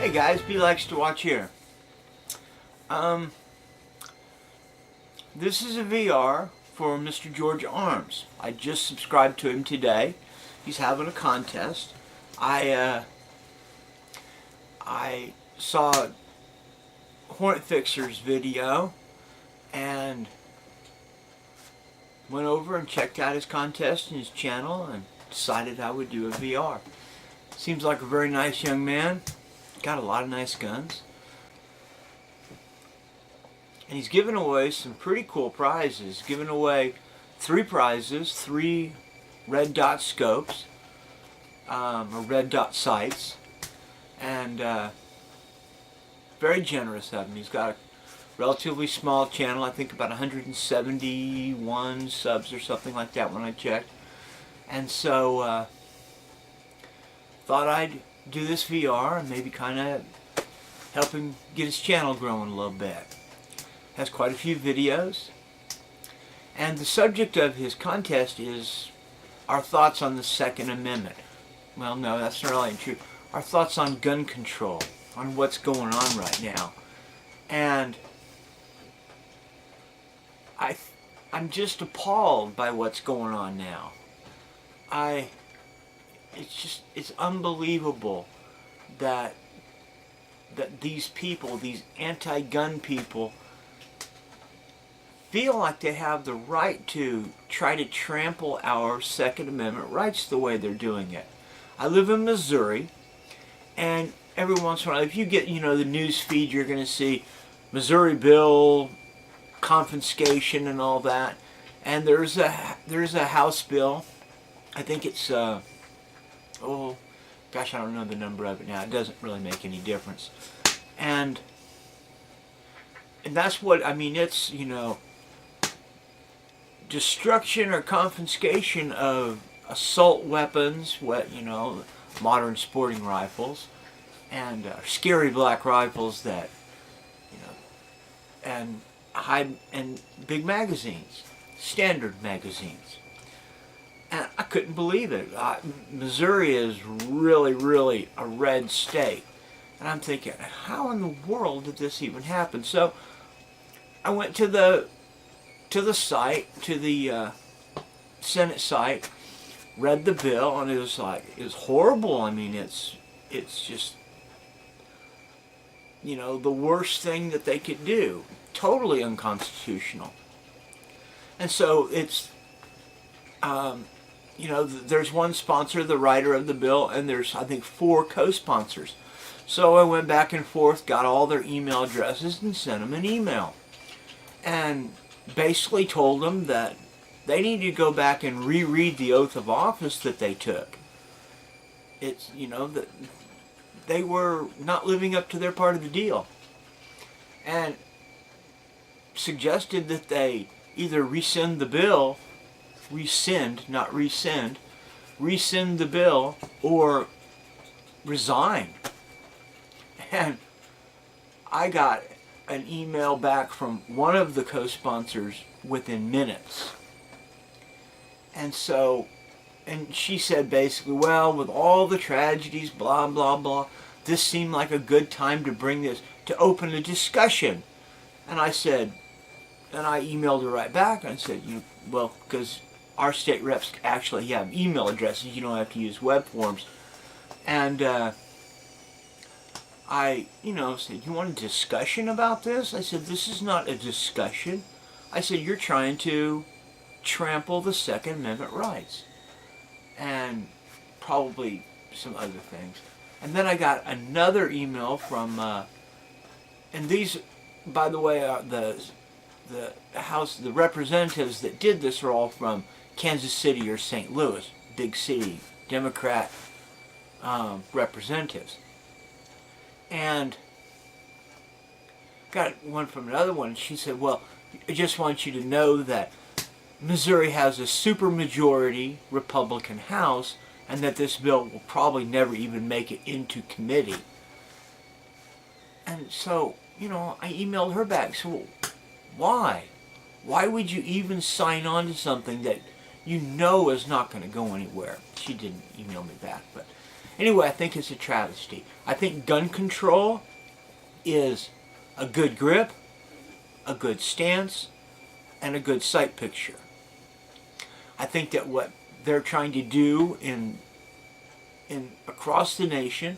Hey guys, B likes to watch here. This is a VR for MrGAarms. I just subscribed to him today. He's having a contest. I saw Hornet Fixer's video and went over and checked out his contest and his channel and decided I would do a VR. Seems like a very nice young man. Got a lot of nice guns. And he's given away some pretty cool prizes. Giving away 3 prizes, 3 red dot scopes, or red dot sights, and very generous of him. He's got a relatively small channel, I think about 171 subs or something like that when I checked. And so thought I'd do this VR and maybe kind of help him get his channel growing a little bit. Has quite a few videos, and the subject of his contest is our thoughts on the Second Amendment. Well, no, that's not really true. Our thoughts on gun control, on what's going on right now. And I'm just appalled by what's going on now. It's unbelievable that these people, these anti-gun people, feel like they have the right to try to trample our Second Amendment rights the way they're doing it. I live in Missouri, and every once in a while, if you get, the news feed, you're going to see Missouri bill, confiscation and all that. And there's a House bill. I think it's oh gosh, I don't know the number of it now. It doesn't really make any difference. And that's what I mean. It's destruction or confiscation of assault weapons, modern sporting rifles, and scary black rifles that, and big magazines, standard magazines. And I couldn't believe it. Missouri is really, really a red state. And I'm thinking, how in the world did this even happen? So I went to the site, to the Senate site, read the bill, and it was horrible. I mean, it's just, the worst thing that they could do. Totally unconstitutional. And so it's, there's one sponsor, the writer of the bill, and there's, I think, 4 co-sponsors. So I went back and forth, got all their email addresses, and sent them an email. And basically told them that they needed to go back and reread the oath of office that they took. It's, that they were not living up to their part of the deal. And suggested that they either rescind the bill, rescind the bill, or resign. And I got an email back from one of the co-sponsors within minutes. And so, and she said basically, well, with all the tragedies, blah, blah, blah, this seemed like a good time to bring this, to open a discussion. And I said, and I emailed her right back, and I said, well, because our state reps actually have email addresses, you don't have to use web forms. And I, said, you want a discussion about this? I said, this is not a discussion. I said, you're trying to trample the Second Amendment rights. And probably some other things. And then I got another email from, and these, by the way, the House, the representatives that did this are all from Kansas City or St. Louis, big city, Democrat representatives. And got one from another one. She said, well, I just want you to know that Missouri has a supermajority Republican House, and that this bill will probably never even make it into committee. And so, I emailed her back. So why? Why would you even sign on to something that you know is not going to go anywhere. She didn't email me back, but anyway, I think it's a travesty. I think gun control is a good grip, a good stance, and a good sight picture. I think that what they're trying to do in across the nation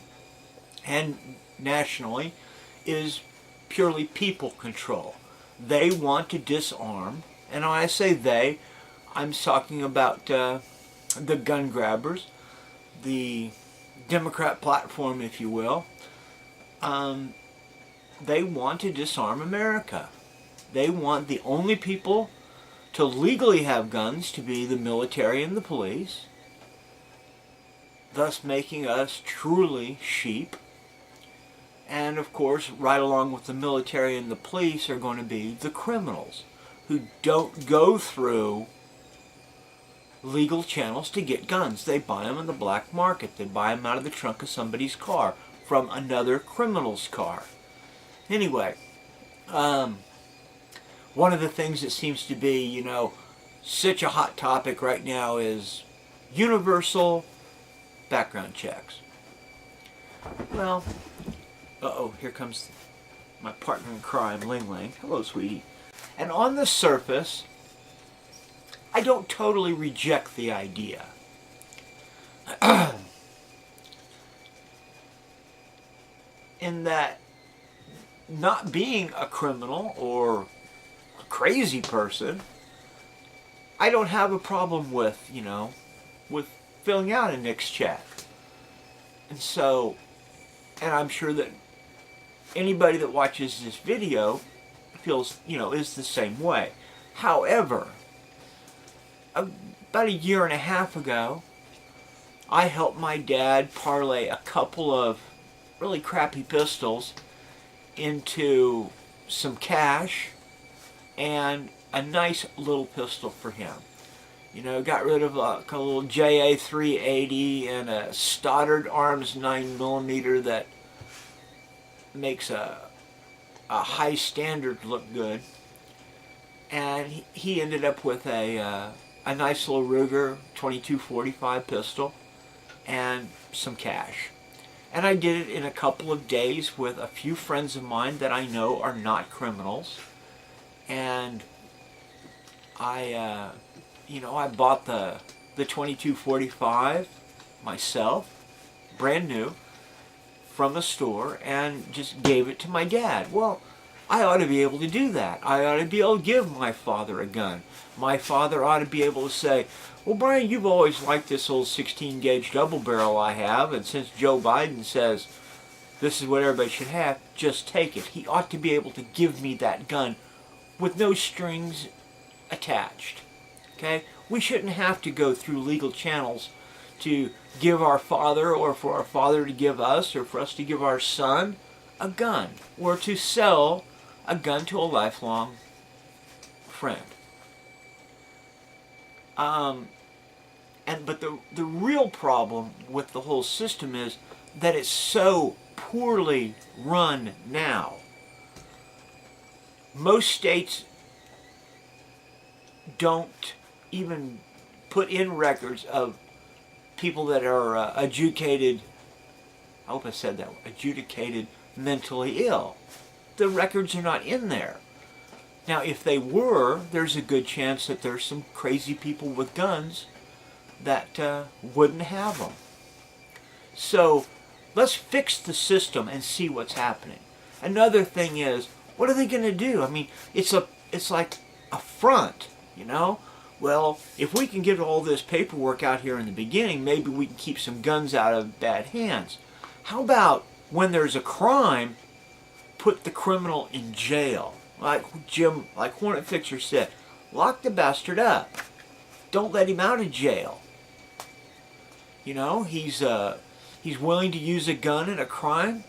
and nationally is purely people control. They want to disarm, and when I say they, I'm talking about the gun grabbers, the Democrat platform, if you will. They want to disarm America. They want the only people to legally have guns to be the military and the police, thus making us truly sheep. And of course, right along with the military and the police are going to be the criminals who don't go through legal channels to get guns. They buy them in the black market. They buy them out of the trunk of somebody's car, from another criminal's car. Anyway, one of the things that seems to be, you know, such a hot topic right now is universal background checks. Well, uh-oh, here comes my partner in crime, Ling Ling. Hello, sweetie. And on the surface, I don't totally reject the idea. In that, not being a criminal or a crazy person, I don't have a problem with, you know, with filling out a NICS check. And so, and I'm sure that anybody that watches this video feels, you know, is the same way. However, about a year and a half ago, I helped my dad parlay a couple of really crappy pistols into some cash and a nice little pistol for him. You know, got rid of a little JA 380 and a Stoddard Arms 9mm that makes a high standard look good. And he ended up with a nice little Ruger 2245 pistol and some cash. And I did it in a couple of days with a few friends of mine that I know are not criminals. And I, you know, I bought the 2245 myself, brand new, from a store, and just gave it to my dad. Well, I ought to be able to do that. I ought to be able to give my father a gun. My father ought to be able to say, well, Brian, you've always liked this old 16-gauge double barrel I have, and since Joe Biden says this is what everybody should have, just take it. He ought to be able to give me that gun with no strings attached. Okay? We shouldn't have to go through legal channels to give our father, or for our father to give us, or for us to give our son a gun, or to sell a gun to a lifelong friend. But the real problem with the whole system is that it's so poorly run now. Most states don't even put in records of people that are adjudicated, I hope I said that, adjudicated mentally ill. The records are not in there. Now, if they were, there's a good chance that there's some crazy people with guns that wouldn't have them. So, let's fix the system and see what's happening. Another thing is, what are they going to do? I mean, it's like a front, you know? Well, if we can get all this paperwork out here in the beginning, maybe we can keep some guns out of bad hands. How about when there's a crime, put the criminal in jail? Like Hornet Fixer said, lock the bastard up. Don't let him out of jail. You know, he's willing to use a gun in a crime.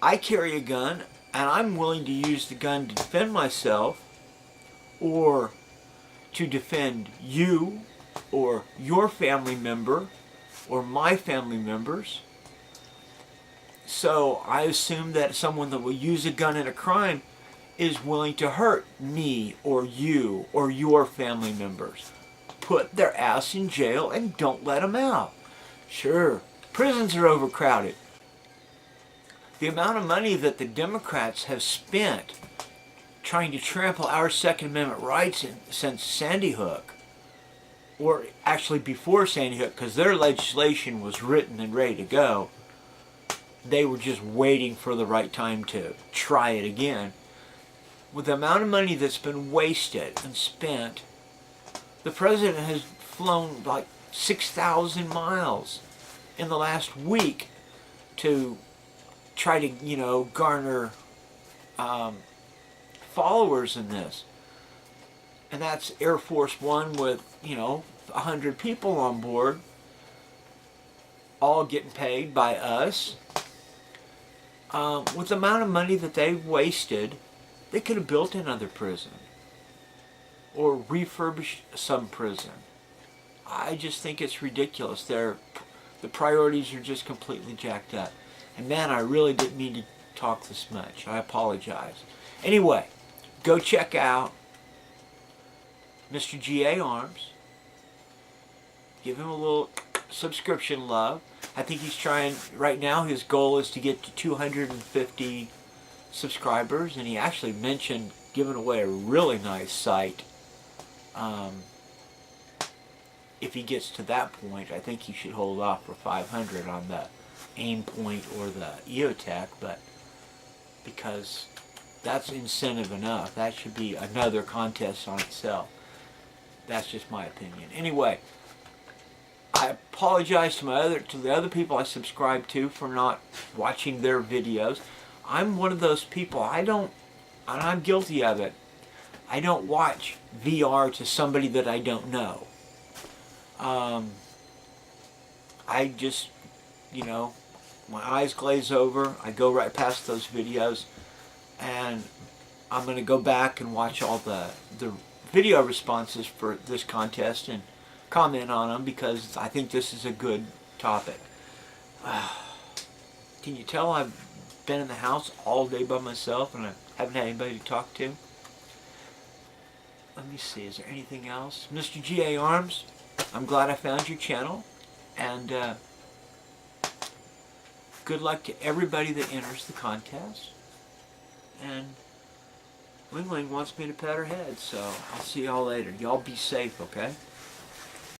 I carry a gun, and I'm willing to use the gun to defend myself, or to defend you, or your family member, or my family members. So I assume that someone that will use a gun in a crime is willing to hurt me or you or your family members. Put their ass in jail and don't let them out. Sure, prisons are overcrowded. The amount of money that the Democrats have spent trying to trample our Second Amendment rights since Sandy Hook, or actually before Sandy Hook, because their legislation was written and ready to go. They were just waiting for the right time to try it again. With the amount of money that's been wasted and spent, the president has flown like 6,000 miles in the last week to try to, garner followers in this. And that's Air Force One with, 100 people on board, all getting paid by us. With the amount of money that they've wasted, they could have built another prison or refurbished some prison. I just think it's ridiculous. The priorities are just completely jacked up. And man, I really didn't mean to talk this much. I apologize. Anyway, go check out MrGAarms. Give him a little subscription love. I think he's trying, right now his goal is to get to 250 subscribers, and he actually mentioned giving away a really nice site. If he gets to that point, I think he should hold off for 500 on the Aimpoint or the EOTech, but because that's incentive enough. That should be another contest on itself. That's just my opinion. Anyway, I apologize to the other people I subscribe to for not watching their videos. I'm one of those people. And I'm guilty of it. I don't watch VR to somebody that I don't know. I just, my eyes glaze over. I go right past those videos, and I'm going to go back and watch all the video responses for this contest and comment on them, because I think this is a good topic. Can you tell I've been in the house all day by myself and I haven't had anybody to talk to? Let me see, is there anything else? MrGAarms, I'm glad I found your channel, and good luck to everybody that enters the contest. And Wing Wing wants me to pet her head, so I'll see y'all later. Y'all be safe, okay?